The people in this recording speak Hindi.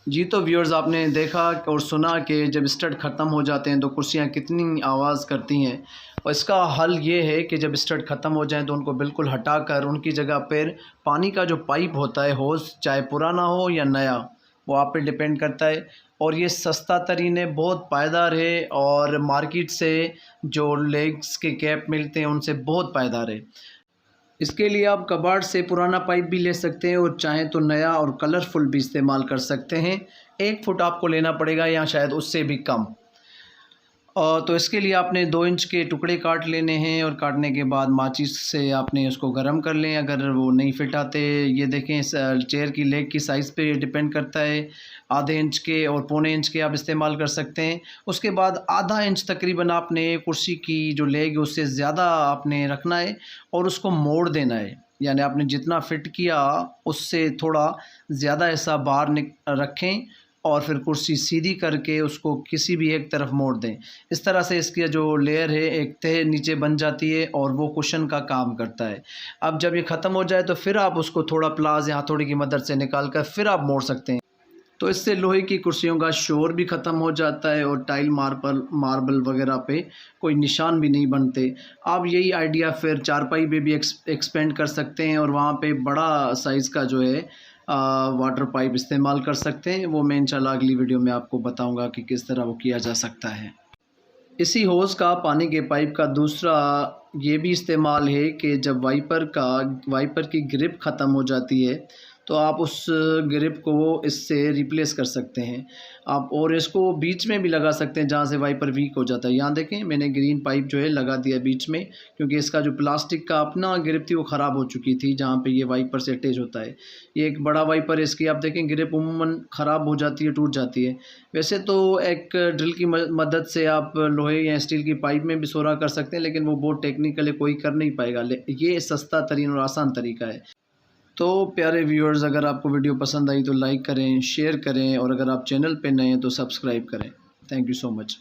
जी, तो व्यूअर्स आपने देखा और सुना कि जब स्टड ख़त्म हो जाते हैं तो कुर्सियाँ कितनी आवाज़ करती हैं। और इसका हल ये है कि जब स्टड ख़त्म हो जाएँ तो उनको बिल्कुल हटाकर उनकी जगह पर पानी का जो पाइप होता है होज़, चाहे पुराना हो या नया, वो आप पे डिपेंड करता है। और ये सस्ता तरीन है, बहुत पायदार है और मार्केट से जो लेग्स के कैप मिलते हैं उनसे बहुत पायदार है। इसके लिए आप कबाड़ से पुराना पाइप भी ले सकते हैं और चाहें तो नया और कलरफुल भी इस्तेमाल कर सकते हैं। 1 फुट आपको लेना पड़ेगा या शायद उससे भी कम। तो इसके लिए आपने 2 इंच के टुकड़े काट लेने हैं और काटने के बाद माचिस से आपने उसको गर्म कर लें। अगर वो नहीं फिट आते, ये देखें इस चेयर की लेग की साइज़ पे डिपेंड करता है। आधे इंच के और पौने इंच के आप इस्तेमाल कर सकते हैं। उसके बाद आधा इंच तकरीबन आपने कुर्सी की जो लेग है उससे ज़्यादा आपने रखना है और उसको मोड़ देना है। यानी आपने जितना फिट किया उससे थोड़ा ज़्यादा हिस्सा बाहर रखें और फिर कुर्सी सीधी करके उसको किसी भी एक तरफ मोड़ दें। इस तरह से इसकी जो लेयर है एक तह नीचे बन जाती है और वो कुशन का काम करता है। अब जब ये ख़त्म हो जाए तो फिर आप उसको थोड़ा प्लास या हथौड़ी की मदद से निकाल कर फिर आप मोड़ सकते हैं। तो इससे लोहे की कुर्सियों का शोर भी ख़त्म हो जाता है और टाइल मार्बल वगैरह पे कोई निशान भी नहीं बनते। आप यही आइडिया फिर चारपाई पे भी एक्सपेंड कर सकते हैं और वहाँ पे बड़ा साइज़ का जो है वाटर पाइप इस्तेमाल कर सकते हैं। वो मैं इंशाल्लाह अगली वीडियो में आपको बताऊंगा कि किस तरह वो किया जा सकता है। इसी होज़ का पानी के पाइप का दूसरा ये भी इस्तेमाल है कि जब वाइपर की ग्रिप ख़त्म हो जाती है तो आप उस ग्रिप को इससे रिप्लेस कर सकते हैं आप, और इसको बीच में भी लगा सकते हैं जहाँ से वाइपर वीक हो जाता है। यहाँ देखें मैंने ग्रीन पाइप जो है लगा दिया बीच में, क्योंकि इसका जो प्लास्टिक का अपना ग्रिप थी वो ख़राब हो चुकी थी जहाँ पे ये वाइपर से अटैच होता है। ये एक बड़ा वाइपर है, इसकी आप देखें ग्रिप उम्मन ख़राब हो जाती है, टूट जाती है। वैसे तो एक ड्रिल की मदद से आप लोहे या स्टील की पाइप में भी सोरा कर सकते हैं, लेकिन वो बहुत टेक्निकल है, कोई कर नहीं पाएगा। ये सस्ता तरीन और आसान तरीका है। तो प्यारे व्यूअर्स, अगर आपको वीडियो पसंद आई तो लाइक करें, शेयर करें और अगर आप चैनल पे नए हैं तो सब्सक्राइब करें। Thank you so much.